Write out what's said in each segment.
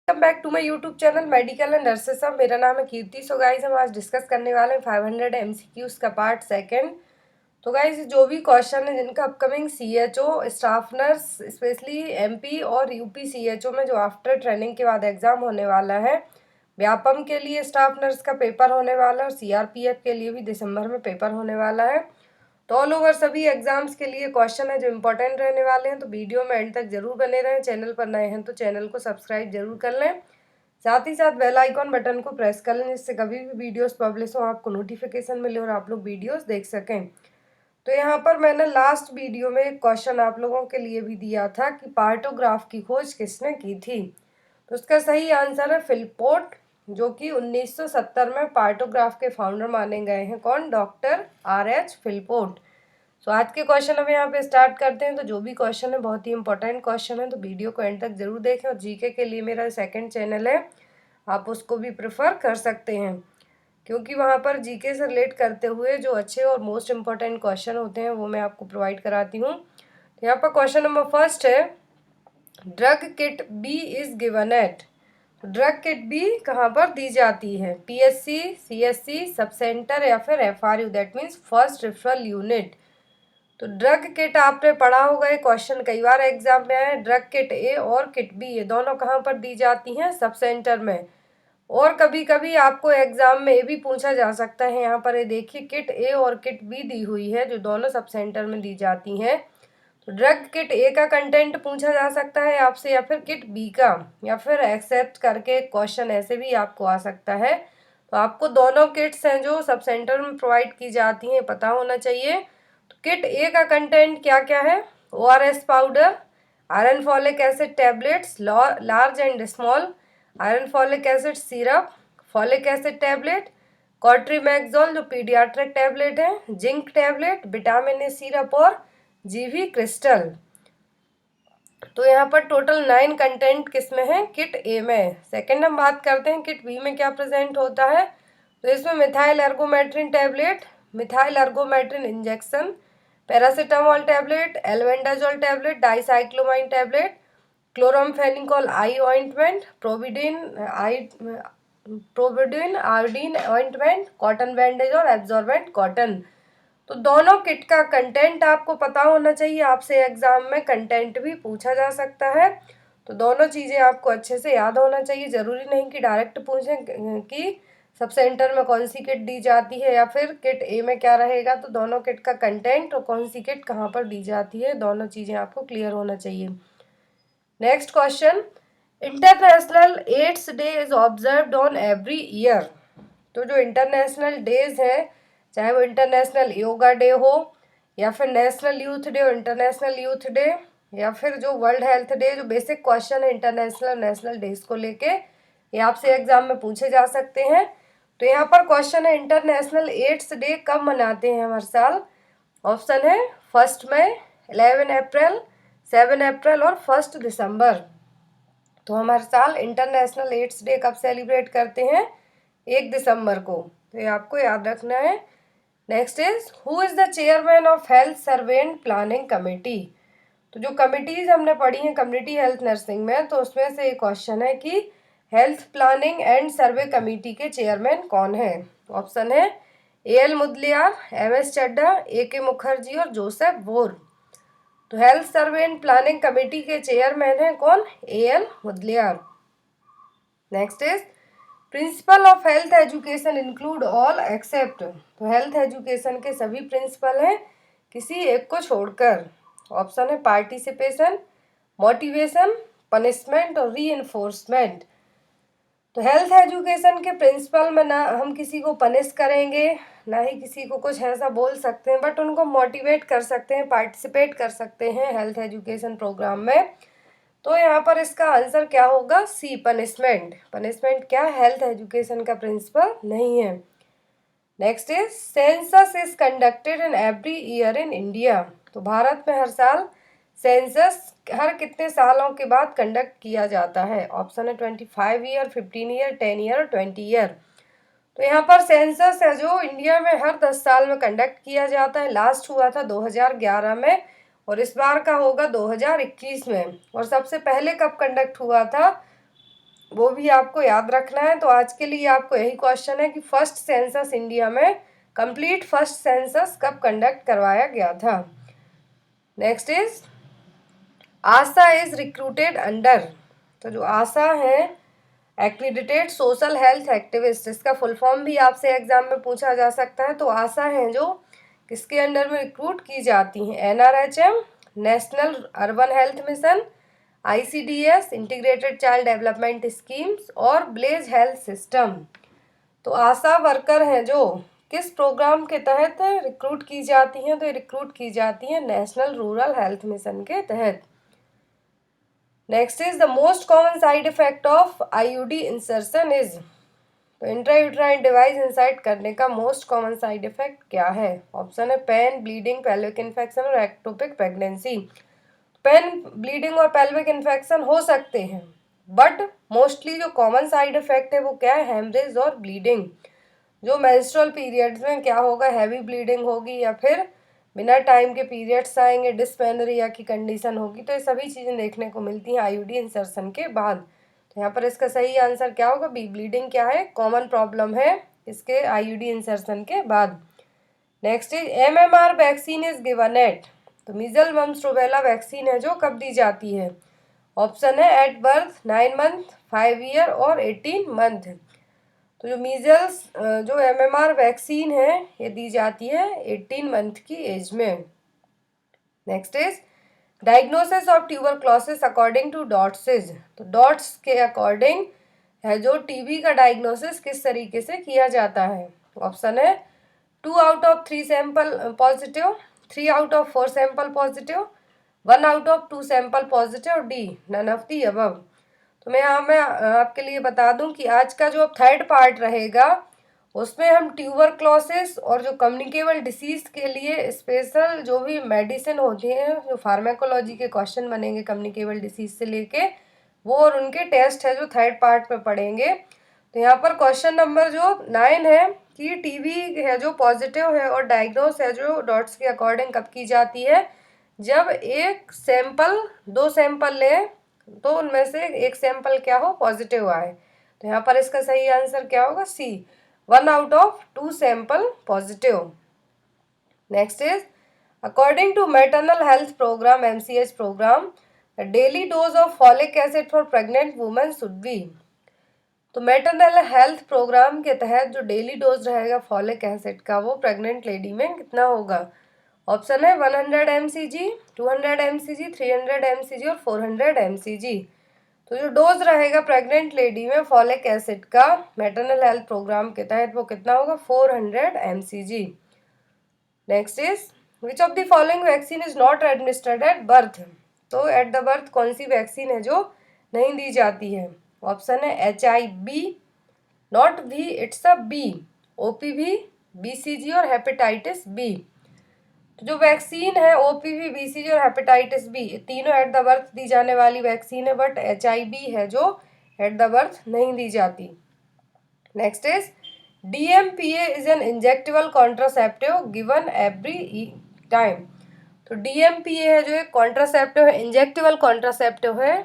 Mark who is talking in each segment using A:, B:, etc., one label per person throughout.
A: Welcome back to my YouTube channel medical and nurses. मेरा नाम है कीर्ति। सो गाइज हम आज डिस्कस करने वाले हैं 500 MCQs का पार्ट सेकंड। तो गाइज जो भी क्वेश्चन है जिनका upcoming CHO, staff nurse, specially MP और UP CHO में जो आफ्टर ट्रेनिंग के बाद एग्जाम होने वाला है, व्यापम के लिए स्टाफ नर्स का पेपर होने वाला है और CRPF के लिए भी दिसंबर में पेपर होने वाला है। तो ऑल ओवर सभी एग्जाम्स के लिए क्वेश्चन है जो इम्पोर्टेंट रहने वाले हैं। तो वीडियो में एंड तक जरूर बने रहें। चैनल पर नए हैं तो चैनल को सब्सक्राइब जरूर कर लें, साथ ही साथ बेल आइकॉन बटन को प्रेस कर लें जिससे कभी भी वीडियोस पब्लिश हो आपको नोटिफिकेशन मिले और आप लोग वीडियोस देख सकें। तो यहाँ पर मैंने लास्ट वीडियो में एक क्वेश्चन आप लोगों के लिए भी दिया था कि पार्टोग्राफ की खोज किसने की थी। तो उसका सही आंसर है फिलपोर्ट, जो कि 1970 में पार्टोग्राफ के फाउंडर माने गए हैं। कौन? Doctor RH फिलपोर्ट। सो आज के क्वेश्चन हम यहाँ पे स्टार्ट करते हैं। तो जो भी क्वेश्चन है बहुत ही इंपॉर्टेंट क्वेश्चन है, तो वीडियो को एंड तक जरूर देखें। और जीके के लिए मेरा सेकंड चैनल है, आप उसको भी प्रेफर कर सकते हैं, क्योंकि वहाँ पर जीके से रिलेट करते हुए जो अच्छे और मोस्ट इम्पॉर्टेंट क्वेश्चन होते हैं वो मैं आपको प्रोवाइड कराती हूँ। तो यहाँ पर क्वेश्चन नंबर फर्स्ट है, drug kit B is given at. Drug kit B कहाँ पर दी जाती है? PSC, CSC, सब सेंटर या फिर FRU, that means first referral unit. तो ड्रग किट आपने पढ़ा होगा, ये क्वेश्चन कई बार एग्जाम में आया है। ड्रग किट A और किट B ये दोनों कहाँ पर दी जाती हैं? सब सेंटर में। और कभी कभी आपको एग्जाम में ये भी पूछा जा सकता है, यहाँ पर ये देखिए किट A और किट B दी हुई है जो दोनों सब सेंटर में दी जाती हैं। तो ड्रग किट A का कंटेंट पूछा जा सकता है आपसे, या फिर किट B का, या फिर एक्सेप्ट करके क्वेश्चन ऐसे भी आपको आ सकता है। तो आपको दोनों किट्स हैं जो सब सेंटर में प्रोवाइड की जाती हैं पता होना चाहिए। तो किट A का कंटेंट क्या क्या है? ORS powder, iron folic acid tablets large and small, iron folic acid syrup, folic acid tablet, cotrimoxazole जो पीडियाट्रिक टैबलेट है, zinc tablet, vitamin A syrup और GV क्रिस्टल। तो यहाँ पर टोटल 9 कंटेंट किसमें है? किट A में। सेकेंड हम बात करते हैं किट B में क्या प्रेजेंट होता है। तो इसमें methyl ergometrine tablet, methyl ergometrine injection, paracetamol tablet, albendazole tablet, dicyclomine tablet, chloramphenicol eye ointment, povidone iodine ointment, cotton bandage और एब्जॉर्बेंट कॉटन। तो दोनों किट का कंटेंट आपको पता होना चाहिए, आपसे एग्जाम में कंटेंट भी पूछा जा सकता है। तो दोनों चीज़ें आपको अच्छे से याद होना चाहिए। ज़रूरी नहीं कि डायरेक्ट पूछें कि सब सेंटर में कौन सी किट दी जाती है या फिर किट A में क्या रहेगा। तो दोनों किट का कंटेंट और कौन सी किट कहाँ पर दी जाती है, दोनों चीज़ें आपको क्लियर होना चाहिए। Next question, international AIDS day is observed on every year. तो जो इंटरनेशनल डेज हैं, चाहे वो इंटरनेशनल योगा डे हो या फिर नेशनल यूथ डे और इंटरनेशनल यूथ डे, या फिर जो वर्ल्ड हेल्थ डे, जो बेसिक क्वेश्चन है इंटरनेशनल नेशनल डेज को लेके, ये आपसे एग्जाम में पूछे जा सकते हैं। तो यहाँ पर क्वेश्चन है, इंटरनेशनल एड्स डे कब मनाते हैं हम हर साल? ऑप्शन है 1 मई, 11 अप्रैल, 7 अप्रैल और 1 दिसंबर। तो हम हर साल इंटरनेशनल एड्स डे कब सेलिब्रेट करते हैं? 1 दिसंबर को। तो ये आपको याद रखना है। Next is, who is the chairman of health survey and planning committee. तो जो कमिटीज हमने पढ़ी हैं कम्युनिटी हेल्थ नर्सिंग में, तो उसमें से एक क्वेश्चन है कि health planning and survey committee के चेयरमैन कौन है। ऑप्शन है AL Mudaliar, MS Chadha, AK Mukherjee और जोसेफ बोर। तो health survey and planning committee के चेयरमैन हैं कौन? AL Mudaliar. Next is, principle of health education include all except. तो हेल्थ एजुकेशन के सभी प्रिंसिपल हैं किसी एक को छोड़कर। ऑप्शन है पार्टिसिपेशन, मोटिवेशन, पनिशमेंट और रीइंफोर्समेंट। तो हेल्थ एजुकेशन के प्रिंसिपल में ना हम किसी को पनिश करेंगे, ना ही किसी को कुछ ऐसा बोल सकते हैं, बट उनको मोटिवेट कर सकते हैं, पार्टिसिपेट कर सकते हैं हेल्थ एजुकेशन प्रोग्राम में। तो यहाँ पर इसका आंसर क्या होगा? C, punishment. पनिशमेंट क्या? हेल्थ एजुकेशन का प्रिंसिपल नहीं है। Next is, census is conducted in every year in India. तो भारत में हर साल सेंसस हर कितने सालों के बाद कंडक्ट किया जाता है? ऑप्शन है 25 ईयर, 15 ईयर, 10 ईयर और 20 ईयर। तो यहाँ पर सेंसस है जो इंडिया में हर 10 साल में कंडक्ट किया जाता है। लास्ट हुआ था 2011 में और इस बार का होगा 2021 में। और सबसे पहले कब कंडक्ट हुआ था? वो भी आपको याद रखना है। तो आज के लिए आपको यही क्वेश्चन है कि फर्स्ट सेंसस इंडिया में, कंप्लीट फर्स्ट सेंसस कब कंडक्ट करवाया गया था। Next is Asha is recruited under. तो जो आशा है एक्रीडिटेड सोशल हेल्थ एक्टिविस्ट, इसका फुल फॉर्म भी आपसे एग्जाम में पूछा जा सकता है। तो आशा है जो किसके अंडर में रिक्रूट की जाती हैं, NRHM, national urban health mission, ICDS, integrated child development schemes और विलेज हेल्थ सिस्टम। तो आशा वर्कर हैं जो किस प्रोग्राम के तहत रिक्रूट की जाती हैं, तो ये रिक्रूट की जाती हैं नेशनल रूरल हेल्थ मिशन के तहत। Next is the most common side effect of IUD insertion is. तो इंट्रायूट्राइन डिवाइस इंसर्ट करने का मोस्ट कॉमन साइड इफेक्ट क्या है। ऑप्शन है पेन, ब्लीडिंग, पेल्विक इन्फेक्शन और एक्टोपिक प्रेगनेंसी। पेन, ब्लीडिंग और पेल्विक इन्फेक्शन हो सकते हैं, बट मोस्टली जो कॉमन साइड इफेक्ट है वो क्या है, हेमरेज और ब्लीडिंग। जो मेंस्ट्रुअल पीरियड्स में क्या होगा, हैवी ब्लीडिंग होगी या फिर बिना टाइम के पीरियड्स आएंगे, डिस्पेनरिया की कंडीशन होगी। तो ये सभी चीज़ें देखने को मिलती हैं आईयूडी इंसर्शन के बाद। तो यहाँ पर इसका सही आंसर क्या होगा, बी। ब्लीडिंग क्या है, कॉमन प्रॉब्लम है इसके आईयूडी इंसर्शन के बाद। Next is MMR vaccine is given at. तो मीजल मम्स रूबेला वैक्सीन है जो कब दी जाती है। ऑप्शन है एट बर्थ, 9 मंथ, 5 ईयर और 18 मंथ। तो जो मीजल्स जो एमएमआर वैक्सीन है ये दी जाती है 18 मंथ की एज में। Next is diagnosis of tuberculosis according to dots is. तो डॉट्स के अकॉर्डिंग है जो टीबी का डायग्नोसिस किस तरीके से किया जाता है। ऑप्शन है 2 out of 3 sample positive, 3 out of 4 sample positive, 1 out of 2 sample positive, D none of the above. तो मैं आपके लिए बता दूं कि आज का जो थर्ड पार्ट रहेगा उसमें हम ट्यूबरक्लोसिस और जो कम्युनिकेबल डिसीज के लिए स्पेशल जो भी मेडिसिन होती हैं, जो फार्माकोलॉजी के क्वेश्चन बनेंगे कम्युनिकेबल डिसीज से लेके, वो और उनके टेस्ट है जो थर्ड पार्ट में पढ़ेंगे। तो यहाँ पर क्वेश्चन नंबर जो 9 है कि टीबी है जो पॉजिटिव है और डायग्नोस है जो डॉट्स के अकॉर्डिंग कब की जाती है, जब एक सैंपल, 2 सैंपल लें तो उनमें से एक सैंपल क्या हो, पॉजिटिव आए। तो यहाँ पर इसका सही आंसर क्या होगा, C, 1 out of 2 sample positive. Next is according to maternal health program MCH program, daily dose of folic acid for pregnant women should be. तो मैटरनल हेल्थ प्रोग्राम के तहत जो डेली डोज रहेगा फॉलिक एसिड का वो pregnant lady में कितना होगा। ऑप्शन है 100 mcg, 200 mcg, 300 mcg और 400 mcg। तो जो डोज रहेगा प्रेग्नेंट लेडी में फॉलिक एसिड का मैटरनल हेल्थ प्रोग्राम के तहत वो कितना होगा, 400 mcg। Next is which of the following vaccine is not administered at birth. तो एट द बर्थ कौन सी वैक्सीन है जो नहीं दी जाती है। ऑप्शन है HIV, not V, it's a B, OPV, BCG और हेपेटाइटिस बी। तो जो वैक्सीन है OPV, BCG और हेपेटाइटिस बी, तीनों एट द बर्थ दी जाने वाली वैक्सीन है, बट HIV है जो एट द बर्थ नहीं दी जाती। Next is DMPA is an injectable contraceptive given every time. तो DMPA है जो एक कॉन्ट्रासेप्टिव है, इंजेक्टेबल कॉन्ट्रासेप्टिव है।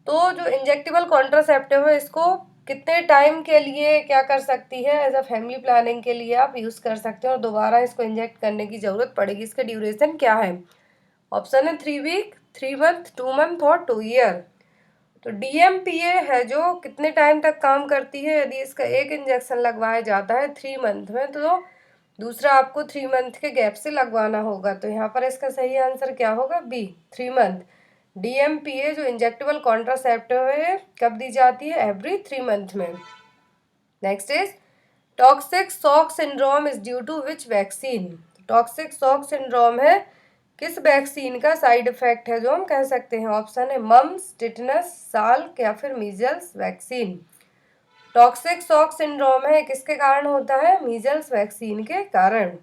A: तो जो इंजेक्टेबल कॉन्ट्रासेप्टिव है इसको कितने टाइम के लिए क्या कर सकती है, एज अ फैमिली प्लानिंग के लिए आप यूज़ कर सकते हो और दोबारा इसको इंजेक्ट करने की ज़रूरत पड़ेगी। इसका ड्यूरेशन क्या है। ऑप्शन है 3 वीक, 3 मंथ, 2 मंथ और 2 ईयर। तो DMPA है जो कितने टाइम तक काम करती है, यदि इसका एक इंजेक्शन लगवाया जाता है 3 मंथ में तो दूसरा आपको 3 मंथ के गैप से लगवाना होगा। तो यहाँ पर इसका सही आंसर क्या होगा, बी, 3 मंथ। DMPA जो इंजेक्टेबल कॉन्ट्रासेप्टिव है कब दी जाती है, एवरी 3 मंथ में। Next is toxic shock syndrome is due to which vaccine. Toxic shock syndrome है किस वैक्सीन का साइड इफेक्ट है जो हम कह सकते हैं। ऑप्शन है मम्स, टिटनस, साल्क या फिर measles vaccine. Toxic shock syndrome है किसके कारण होता है, मीजल्स वैक्सीन के कारण।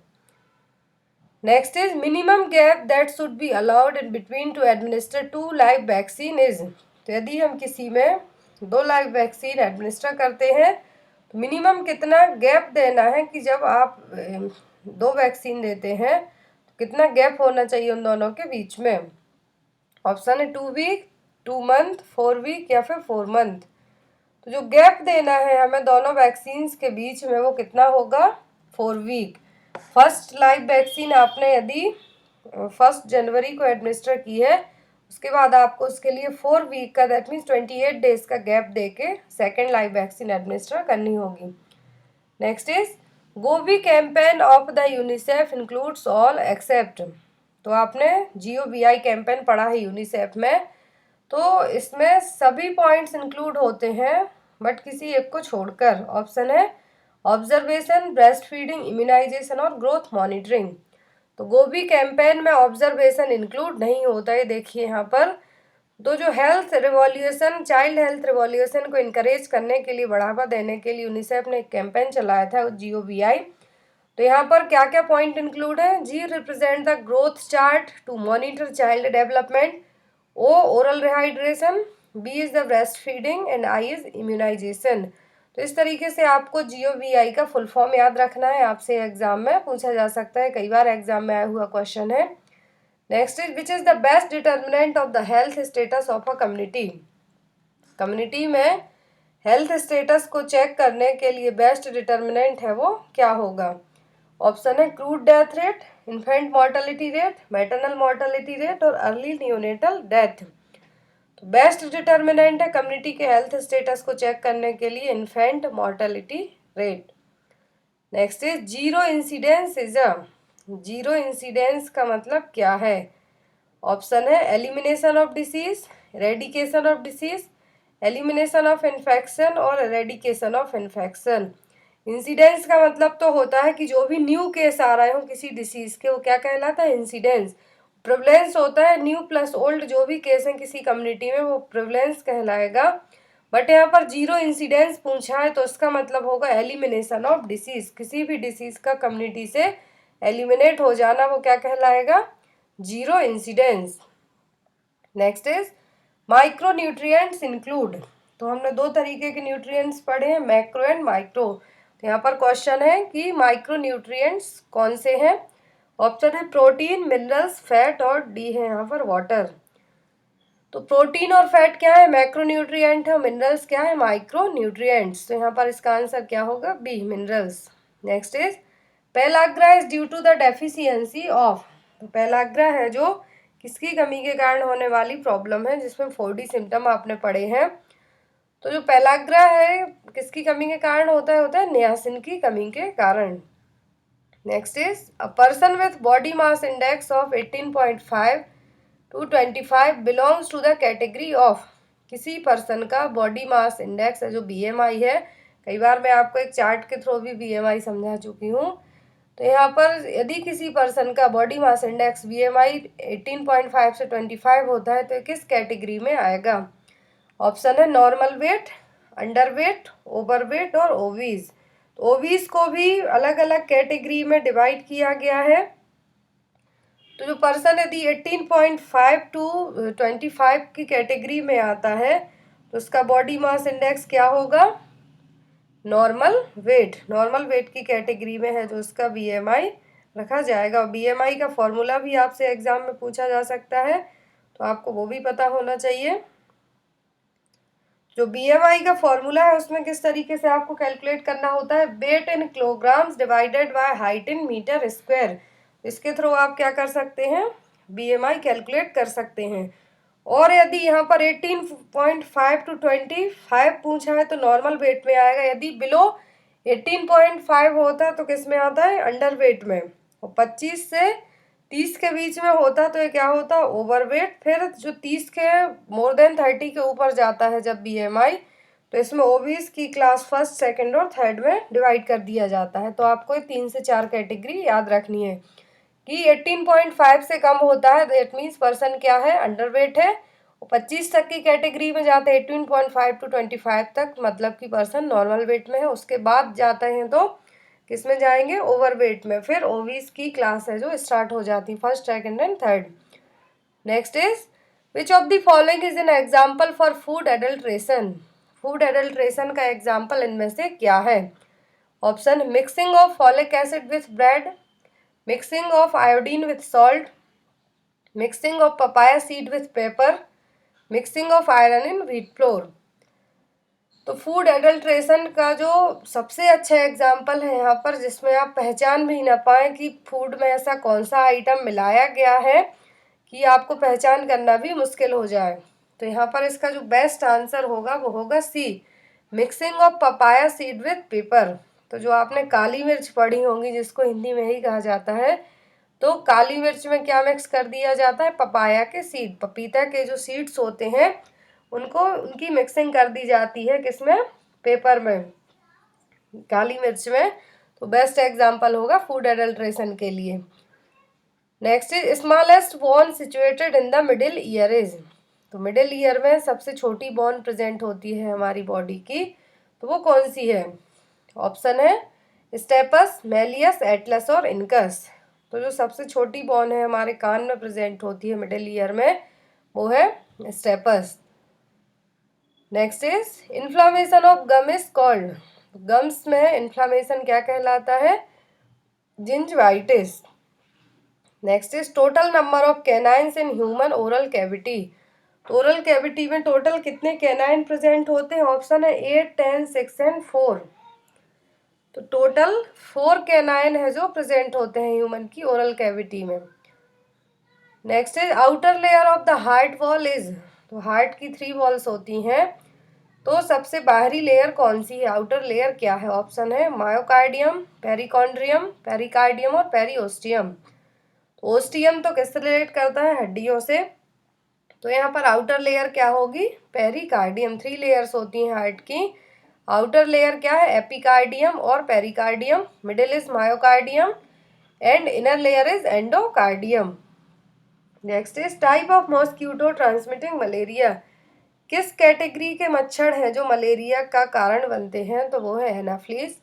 A: Next is minimum gap that should be allowed in between two administer 2 live vaccine is. तो यदि हम किसी में 2 लाइव वैक्सीन एडमिनिस्टर करते हैं तो मिनिमम कितना गैप देना है कि जब आप 2 वैक्सीन देते हैं तो कितना गैप होना चाहिए उन दोनों के बीच में। ऑप्शन है 2 वीक, 2 मंथ, 4 वीक या फिर 4 मंथ। तो जो गैप देना है हमें दोनों वैक्सीन्स के बीच में वो कितना होगा, 4 वीक। फर्स्ट लाइव वैक्सीन आपने यदि 1 जनवरी को एडमिनिस्टर की है, उसके बाद आपको उसके लिए 4 वीक का, दैट मीन्स 28 डेज का गैप दे के सेकेंड लाइव वैक्सीन एडमिनिस्टर करनी होगी। Next is Gobi campaign of the UNICEF includes all except. तो आपने GOBI कैंपेन पढ़ा है यूनिसेफ में, तो इसमें सभी पॉइंट्स इंक्लूड होते हैं बट किसी एक को छोड़कर। ऑप्शन है ऑब्जर्वेशन, ब्रेस्ट फीडिंग, इम्यूनाइजेशन और ग्रोथ मॉनिटरिंग। तो गोबी कैंपेन में ऑब्जर्वेशन इंक्लूड नहीं होता है, देखिए यहाँ पर। तो जो health revolution, child health revolution को इनकरेज करने के लिए, बढ़ावा देने के लिए यूनिसेफ ने एक कैंपेन चलाया था GOBI। तो यहाँ पर क्या क्या पॉइंट इंक्लूड है, G represent the growth chart to monitor child development, O oral rehydration, B is the breast feeding and I is immunisation. तो इस तरीके से आपको GOBI का फुल फॉर्म याद रखना है, आपसे एग्जाम में पूछा जा सकता है, कई बार एग्जाम में आया हुआ क्वेश्चन है। Next is which is the best determinant of the health status of a community. Community में हेल्थ स्टेटस को चेक करने के लिए बेस्ट डिटर्मिनेंट है वो क्या होगा। ऑप्शन है crude death rate, infant mortality rate, maternal mortality rate और अर्ली न्यूनेटल डेथ। तो बेस्ट डिटर्मिनेंट है कम्युनिटी के हेल्थ स्टेटस को चेक करने के लिए infant mortality rate. Next is zero incidence is a, zero incidence का मतलब क्या है। ऑप्शन है elimination of disease, रेडिकेशन of disease, elimination of infection और एरेडिकेशन ऑफ इन्फेक्शन। इंसिडेंस का मतलब तो होता है कि जो भी न्यू केस आ रहे हो किसी डिसीज के, वो क्या कहलाता है, इंसिडेंस। प्रेवलेंस होता है न्यू प्लस ओल्ड, जो भी केस हैं किसी कम्युनिटी में वो प्रेवलेंस कहलाएगा। बट यहाँ पर जीरो इंसिडेंस पूछा है तो इसका मतलब होगा एलिमिनेशन ऑफ डिसीज, किसी भी डिसीज का कम्युनिटी से एलिमिनेट हो जाना, वो क्या कहलाएगा, zero incidence. Next is micro nutrients include. तो हमने दो तरीके के न्यूट्रिएंट्स पढ़े हैं, मैक्रो एंड माइक्रो। तो यहाँ पर क्वेश्चन है कि माइक्रो न्यूट्रिएंट्स कौन से हैं। ऑप्शन है प्रोटीन, मिनरल्स, फैट और डी है यहाँ पर वाटर। तो प्रोटीन और फैट क्या है, मैक्रो न्यूट्रिएंट है, मिनरल्स क्या है, माइक्रो न्यूट्रिएंट्स। तो यहाँ पर इसका आंसर क्या होगा, B minerals. Next is pellagra is due to the deficiency of. तो पेलाग्रा है जो किसकी कमी के कारण होने वाली प्रॉब्लम है, जिसमें 4D सिम्टम आपने पढ़े हैं। तो जो पेलाग्रा है किसकी कमी के कारण होता है नियासिन की कमी के कारण। Next is a person with body mass index of 18.5 to 25 belongs to the category of. किसी पर्सन का बॉडी मास इंडेक्स है जो BMI है, कई बार मैं आपको एक चार्ट के थ्रू भी BMI समझा चुकी हूँ। तो यहाँ पर यदि किसी पर्सन का बॉडी मास इंडेक्स BMI 18.5 से 25 होता है तो किस कैटेगरी में आएगा। ऑप्शन है normal weight, under weight, over weight और ओवीज। तो ओवीज को भी अलग अलग कैटेगरी में डिवाइड किया गया है। तो जो पर्सन यदि 18.5 टू 25 की कैटेगरी में आता है तो उसका बॉडी मास इंडेक्स क्या होगा, नॉर्मल वेट। नॉर्मल वेट की कैटेगरी में है जो उसका BMI रखा जाएगा। और BMI का फॉर्मूला भी आपसे एग्जाम में पूछा जा सकता है, तो आपको वो भी पता होना चाहिए। जो BMI का फॉर्मूला है उसमें किस तरीके से आपको कैलकुलेट करना होता है, weight in kilograms divided by height in meter square. इसके थ्रू आप क्या कर सकते हैं, BMI कैलकुलेट कर सकते हैं। और यदि यहाँ पर 18.5 टू 25 पूछा है तो नॉर्मल वेट में आएगा। यदि बिलो 18.5 होता है तो किस में आता है, अंडर वेट में। और 25 से 30 के बीच में होता तो ये क्या होता, ओवरवेट। फिर जो 30 के मोर देन 30 के ऊपर जाता है जब BMI, तो इसमें ओबीज की क्लास फर्स्ट, सेकंड और थर्ड में डिवाइड कर दिया जाता है। तो आपको 3 से 4 कैटेगरी याद रखनी है कि 18.5 से कम होता है दैट मीन्स पर्सन क्या है, अंडरवेट है। और 25 तक की कैटेगरी में जाते हैं 18.5 टू 25 तक, मतलब कि पर्सन नॉर्मल वेट में है। उसके बाद जाते हैं तो किस में जाएंगे, ओवरवेट में। फिर ओवीज की क्लास है जो स्टार्ट हो जाती, first, second and third. Next is which of the following is an example for food adulteration. Food adulteration का एग्जाम्पल इनमें से क्या है। Option mixing of folic acid with bread, mixing of iodine with salt, mixing of papaya seed with paper, mixing of iron in wheat flour. तो food adulteration का जो सबसे अच्छा एग्जाम्पल है यहाँ पर, जिसमें आप पहचान भी ना पाए कि फूड में ऐसा कौन सा आइटम मिलाया गया है कि आपको पहचान करना भी मुश्किल हो जाए। तो यहाँ पर इसका जो बेस्ट आंसर होगा वो होगा C, mixing of papaya seed with pepper. तो जो आपने काली मिर्च पढ़ी होंगी, जिसको हिंदी में ही कहा जाता है, तो काली मिर्च में क्या मिक्स कर दिया जाता है, पपाया के सीड, पपीता के जो सीड्स होते हैं उनको, उनकी मिक्सिंग कर दी जाती है किसमें, पेपर में, काली मिर्च में। तो बेस्ट एग्जाम्पल होगा फूड एडल्ट्रेशन के लिए। Next is smallest bone situated in the middle ear is. तो मिडिल ईयर में सबसे छोटी बोन प्रेजेंट होती है हमारी बॉडी की, तो वो कौन सी है? ऑप्शन है स्टेपस, मेलियस, एटलस और इनकस। तो जो सबसे छोटी बोन है हमारे कान में प्रेजेंट होती है मिडिल ईयर में, वो है steps. Next is inflammation of gum is called. Gums में इन्फ्लामेशन क्या कहलाता है? Gingivitis. Next is total number of canines in human oral cavity. तो ओरल कैविटी में टोटल कितने कैनाइन प्रेजेंट होते हैं? ऑप्शन है 8, 10, 6 एंड 4। तो टोटल 4 कैनाइन है जो प्रेजेंट होते हैं ह्यूमन की ओरल कैविटी में। Next is outer layer of the heart wall is. तो हार्ट की 3 वॉल्स होती हैं, तो सबसे बाहरी लेयर कौन सी है? आउटर लेयर क्या है? ऑप्शन है मायोकार्डियम, पेरिकॉन्ड्रियम, पेरिकार्डियम और पेरिओस्टियम। ओस्टियम तो किससे रिलेट करता है? हड्डियों से। तो यहाँ पर आउटर लेयर क्या होगी? पेरिकार्डियम। 3 लेयर्स होती हैं हार्ट की। आउटर लेयर क्या है? एपिकार्डियम और pericardium. Middle is myocardium and inner layer is endocardium. Next is type of mosquito transmitting malaria. किस कैटेगरी के मच्छर हैं जो मलेरिया का कारण बनते हैं? तो वो है Anopheles.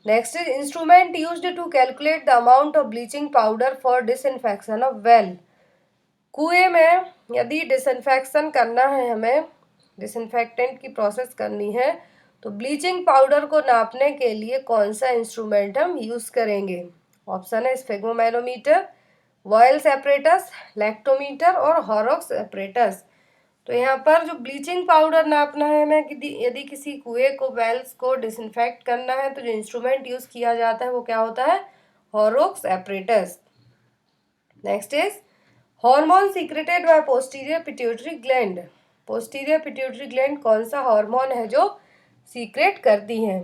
A: Next is instrument used to calculate the amount of bleaching powder for disinfection of well. कुएं में यदि डिसइंफेक्शन करना है, हमें डिसइंफेक्टेंट की प्रोसेस करनी है, तो ब्लीचिंग पाउडर को नापने के लिए कौन सा इंस्ट्रूमेंट हम यूज़ करेंगे? ऑप्शन है स्फिग्मोमेनोमीटर, वॉयल्स एपरेटस, लैक्टोमीटर और हॉरोक्स एपरेटस। तो यहाँ पर जो ब्लीचिंग पाउडर नापना है हमें, यदि किसी कुएं को, वेल्स को डिसइंफेक्ट करना है, तो जो इंस्ट्रूमेंट यूज़ किया जाता है वो क्या होता है? Horrocks apparatus. Next is hormone secreted by posterior pituitary gland. Posterior pituitary gland कौन सा हार्मोन है जो सीक्रेट करती है?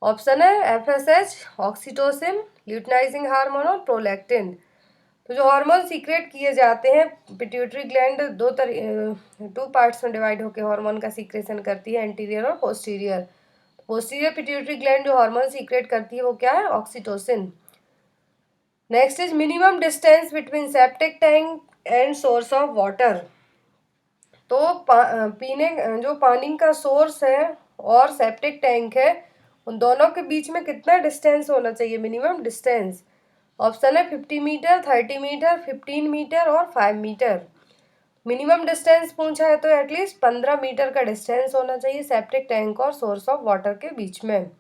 A: ऑप्शन है एफएसएच, ऑक्सीटोसिन, ल्यूटिनाइजिंग हार्मोन और प्रोलैक्टिन। तो जो हार्मोन सीक्रेट किए जाते हैं, पिट्यूटरी ग्लैंड 2 पार्ट्स में डिवाइड होकर हार्मोन का सीक्रेशन करती है, एंटीरियर और पोस्टीरियर। पोस्टीरियर पिट्यूटरी ग्लैंड जो हार्मोन सीक्रेट करती है वो क्या है? Oxytocin. Next is minimum distance between septic tank and source of water. तो पीने जो पानी का सोर्स है और सेप्टिक टैंक है, उन दोनों के बीच में कितना डिस्टेंस होना चाहिए? Minimum distance. ऑप्शन है 50 मीटर, 30 मीटर, 15 मीटर और 5 मीटर। मिनिमम डिस्टेंस पूछा है तो एटलीस्ट 15 मीटर का डिस्टेंस होना चाहिए सेप्टिक टैंक और सोर्स ऑफ वाटर के बीच में।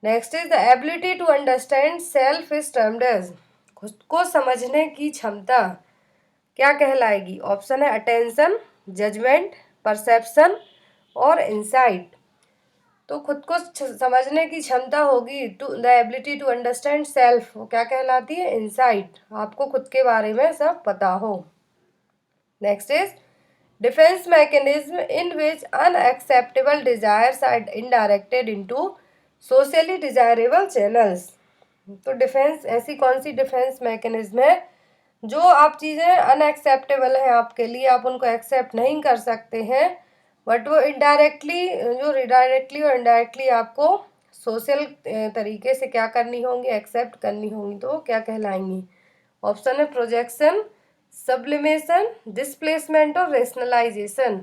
A: Next is the ability to understand self is termed as. खुद को समझने की क्षमता क्या कहलाएगी? ऑप्शन है अटेंशन, जजमेंट, परसेप्शन और इंसाइट। तो खुद को समझने की क्षमता होगी, to the ability to understand self, वो क्या कहलाती है? इंसाइट। आपको खुद के बारे में सब पता हो। Next is defence mechanism in which unacceptable desires are redirected into socially desirable channels. तो डिफेंस, ऐसी कौन सी डिफेंस मैकेनिज्म है जो आप चीज़ें अनएक्सेप्टेबल हैं आपके लिए, आप उनको एक्सेप्ट नहीं कर सकते हैं, बट वो इनडायरेक्टली, जो डायरेक्टली और इनडायरेक्टली आपको सोशल तरीके से क्या करनी होंगी? एक्सेप्ट करनी होंगी। तो क्या कहलाएंगी? ऑप्शन है प्रोजेक्शन, सब्लिमेशन, डिस्प्लेसमेंट और रेशनलाइजेशन।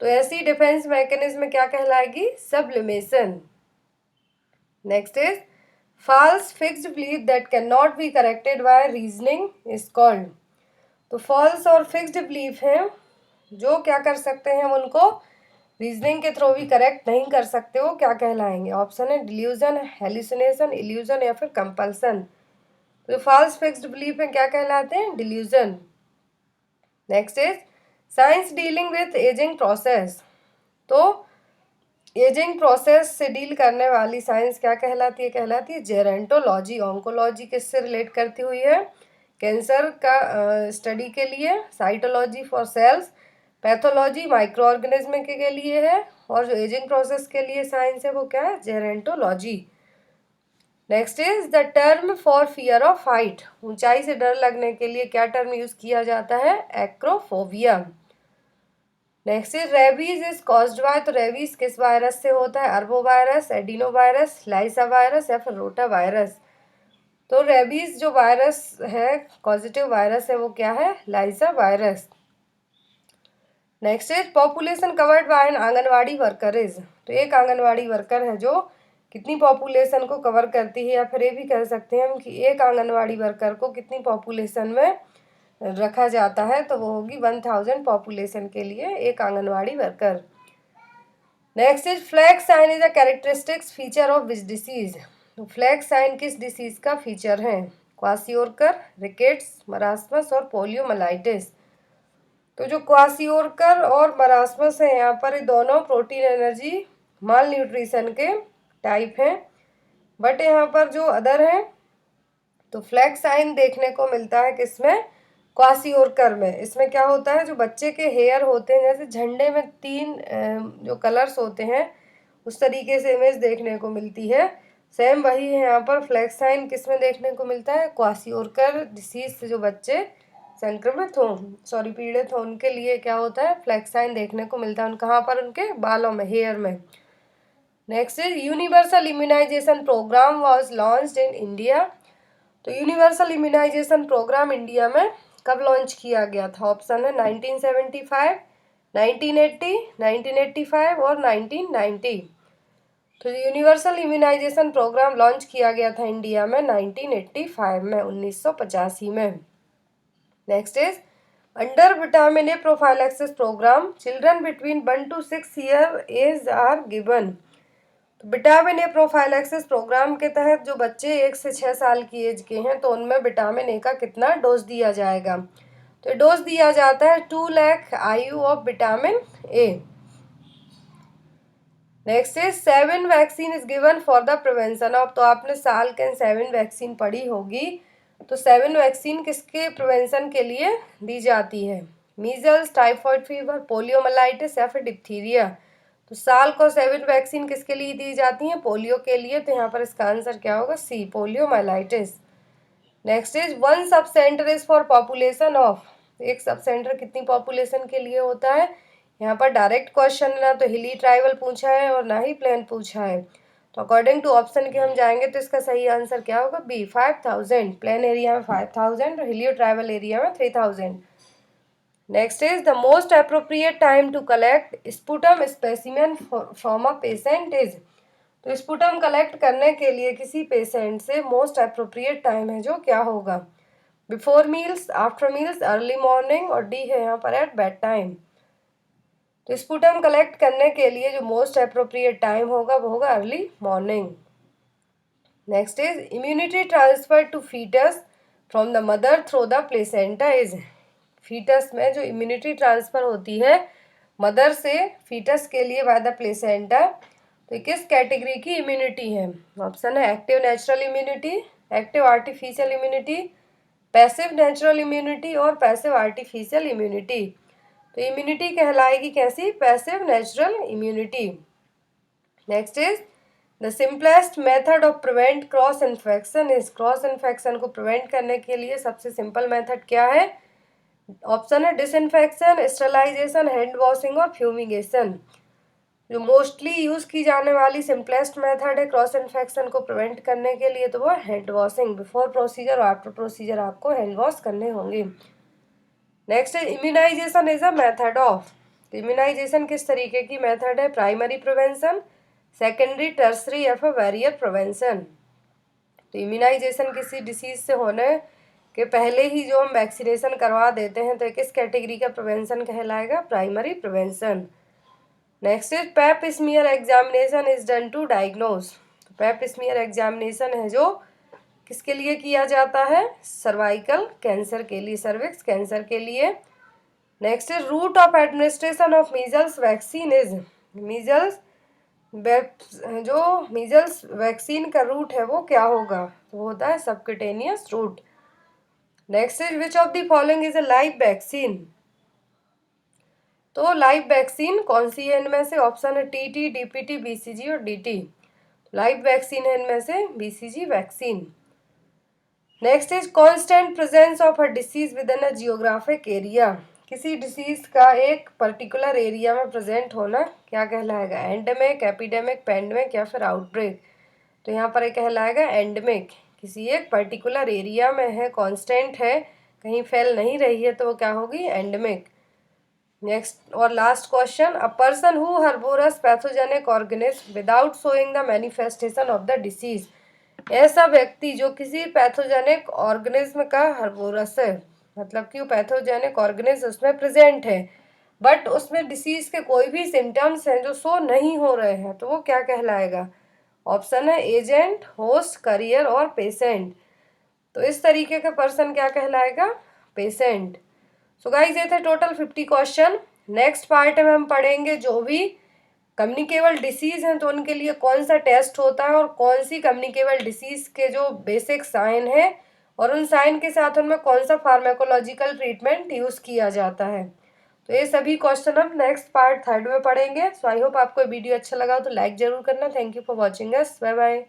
A: तो ऐसी डिफेंस मैकेनिज्म क्या कहलाएगी? Sublimation. Next is false fixed belief that can not be corrected by reasoning is called. तो फॉल्स और फिक्स्ड बिलीफ हैं जो क्या कर सकते हैं, हम उनको रीजनिंग के थ्रू भी करेक्ट नहीं कर सकते, हो क्या कहलाएंगे? ऑप्शन है डिल्यूजन, हेलुसिनेशन, इल्यूजन या फिर कंपल्सन। तो फॉल्स फिक्स्ड बिलीफ में क्या कहलाते हैं? Delusion. Next is science dealing with ageing process. तो एजिंग प्रोसेस से डील करने वाली साइंस क्या कहलाती है? कहलाती है जेरेंटोलॉजी। ऑन्कोलॉजी किससे रिलेट करती हुई है? कैंसर का स्टडी के लिए। Cytology for cells. Pathology micro organism के लिए है। और जो एजिंग प्रोसेस के लिए साइंस है वो क्या है? Gerontology. Next is the term for fear of height. ऊंचाई से डर लगने के लिए क्या टर्म यूज किया जाता है? Acrophobia. Next is rabies is caused by. तो रेबीज किस वायरस से होता है? अरबो वायरस, एडिनो वायरस, लाइसा वायरस या फिर रोटा वायरस। तो रेबीज जो वायरस है, पॉजिटिव वायरस है, वो क्या है? Lyssa virus. Next is population covered by an anganwadi worker is. तो एक आंगनवाड़ी वर्कर है जो कितनी पॉपुलेशन को कवर करती है, या फिर ये भी कह सकते हैं हम कि एक आंगनवाड़ी वर्कर को कितनी पॉपुलेशन में रखा जाता है? तो वो होगी 1000 पॉपुलेशन के लिए एक anganwadi worker. Next is flag sign is a characteristics feature of which disease. तो फ्लैग साइन किस डिसीज का फीचर है? क्वासियोरकर, रिकेट्स, मरास्मस और पोलियोमाइलाइटिस। तो जो क्वासियोरकर और मरास्मस है, यहाँ पर दोनों प्रोटीन एनर्जी माल न्यूट्रिशन के टाइप हैं। बट यहाँ पर जो अदर है, तो फ्लैग साइन देखने को मिलता है किसमें? क्वासियोरकर में। इसमें क्या होता है, जो बच्चे के हेयर होते हैं, जैसे झंडे में 3 जो कलर्स होते हैं, उस तरीके से इमेज देखने को मिलती है। सेम वही है यहाँ पर। फ्लैग साइन किसमें देखने को मिलता है? क्वासियोरकर डिसीज से जो बच्चे संक्रमित हो, सॉरी पीड़ित हो, उनके लिए क्या होता है? फ्लैग साइन देखने को मिलता है। कहाँ पर? उनके बालों में, हेयर में। Next is universal immunization program was launched in India. तो यूनिवर्सल इम्यूनाइजेशन प्रोग्राम इंडिया में कब लॉन्च किया गया था? ऑप्शन है 1975, 1980, 1985 और 1990। तो यूनिवर्सल इम्यूनाइजेशन प्रोग्राम लॉन्च किया गया था इंडिया में 1985 में, 1985 में। Next is under vitamin A prophylaxis program children between 1 to 6 year age are given. तो विटामिन ए प्रोफाइलैक्सिस प्रोग्राम के तहत जो बच्चे 1 से 6 साल की एज के हैं, तो उनमें विटामिन ए का कितना डोज दिया जाएगा? तो डोज दिया जाता है 2 लाख आयु of vitamin A. Next is 7 vaccine is given for the prevention of. तो आपने साल के 7 वैक्सीन पढ़ी होगी। तो 7 वैक्सीन किसके प्रिवेंशन के लिए दी जाती है? मीजल्स, टाइफॉइड फीवर, पोलियोमाइलाइटिस या फिर डिप्थीरिया। तो साल को 7 वैक्सीन किसके लिए दी जाती हैं? पोलियो के लिए। तो यहाँ पर इसका आंसर क्या होगा? सी, poliomyelitis. Next is 1 sub centre is for population of. एक सब सेंटर कितनी पॉपुलेशन के लिए होता है? यहाँ पर डायरेक्ट क्वेश्चन ना तो हिली ट्राइबल पूछा है और ना ही प्लेन पूछा है। तो अकॉर्डिंग टू ऑप्शन के हम जाएंगे तो इसका सही आंसर क्या होगा? बी, 5000। प्लेन एरिया में 5000 और हिलियो ट्राइबल एरिया में 3000। Next is the most appropriate time to collect sputum specimen from a patient is. तो स्पुटम कलेक्ट करने के लिए किसी पेशेंट से मोस्ट अप्रोप्रिएट टाइम है जो क्या होगा? Before meals, after meals, early morning और डी है यहाँ पर एट बेड टाइम। तो स्पुटम कलेक्ट करने के लिए जो मोस्ट अप्रोप्रिएट टाइम होगा वो होगा early morning. Next is immunity transfer to fetus from the mother through the placenta is. Fetus में जो इम्यूनिटी ट्रांसफर होती है मदर से फीटस के लिए बाय द प्लेसेंटा, तो किस कैटेगरी की इम्यूनिटी है? ऑप्शन है active natural immunity, active artificial immunity, passive natural immunity और पैसिव आर्टिफिशियल इम्यूनिटी। तो इम्यूनिटी कहलाएगी कैसी? Passive natural immunity. Next is the simplest method of prevent cross infection is. Cross infection को prevent करने के लिए सबसे सिंपल मेथड क्या है? ऑप्शन है डिसइंफेक्शन, स्टरलाइजेशन, हैंड वॉशिंग और फ्यूमिगेशन। जो मोस्टली यूज की जाने वाली सिंपलेस्ट मेथड है क्रॉस इन्फेक्शन को प्रिवेंट करने के लिए, तो वो हैंड वॉशिंग। बिफोर प्रोसीजर और आफ्टर प्रोसीजर आपको हैंड वॉश करने होंगे। नेक्स्ट है immunization is a method of. Immunization किस तरीके की मेथड है? प्राइमरी प्रिवेंशन, सेकेंडरी, टर्सरी या फिर बैरियर प्रिवेंशन। तो इम्यूनाइजेशन किसी डिसीज से होने के पहले ही जो हम वैक्सीनेशन करवा देते हैं, तो किस कैटेगरी का प्रिवेंशन कहलाएगा? Primary prevention. Next is pap smear examination is done to diagnose. तो पेप स्मीयर एग्जामिनेशन है जो किसके लिए किया जाता है? सर्वाइकल कैंसर के लिए, सर्विक्स कैंसर के लिए। Next is route of administration of measles vaccine is. Measles जो मीजल्स वैक्सीन का रूट है वो क्या होगा, तो वो होता है subcutaneous route. Next is which of the following is a live vaccine. तो लाइव वैक्सीन कौन सी है इनमें से, ऑप्शन है टीटी, डीपीटी, बीसीजी और डीटी। लाइव वैक्सीन है इनमें से BCG vaccine. Next is constant presence of a disease with in a geographic area. किसी डिसीज का एक पर्टिकुलर एरिया में प्रेजेंट होना क्या कहलाएगा, एंडेमिक, एपिडेमिक, पेंडेमिक या फिर आउटब्रेक। तो यहाँ पर ये कहलाएगा एंडेमिक। किसी एक पर्टिकुलर एरिया में है, कांस्टेंट है, कहीं फैल नहीं रही है, तो वो क्या होगी, एंडेमिक। नेक्स्ट और last question, a person who harbours pathogenic organism without showing the manifestation of the disease. ऐसा व्यक्ति जो किसी पैथोजेनिक ऑर्गेनिज्म का हर्बोरस है, मतलब कि वो पैथोजेनिक ऑर्गेनिज्म उसमें प्रेजेंट है बट उसमें डिसीज के कोई भी सिम्टम्स हैं जो शो नहीं हो रहे हैं, तो वो क्या कहलाएगा। ऑप्शन है एजेंट, होस्ट, करियर और पेशेंट। तो इस तरीके का पर्सन क्या कहलाएगा, पेशेंट। सो गाइस ये थे टोटल 50 क्वेश्चन। नेक्स्ट पार्ट में हम पढ़ेंगे जो भी कम्युनिकेबल डिसीज हैं तो उनके लिए कौन सा टेस्ट होता है और कौन सी कम्युनिकेबल डिसीज के जो बेसिक साइन है और उन साइन के साथ उनमें कौन सा फार्माकोलॉजिकल ट्रीटमेंट यूज किया जाता है। तो ये सभी क्वेश्चन हम नेक्स्ट पार्ट 3rd में पढ़ेंगे। सो आई होप आपको वीडियो अच्छा लगा तो लाइक जरूर करना। Thank you for watching us, bye bye.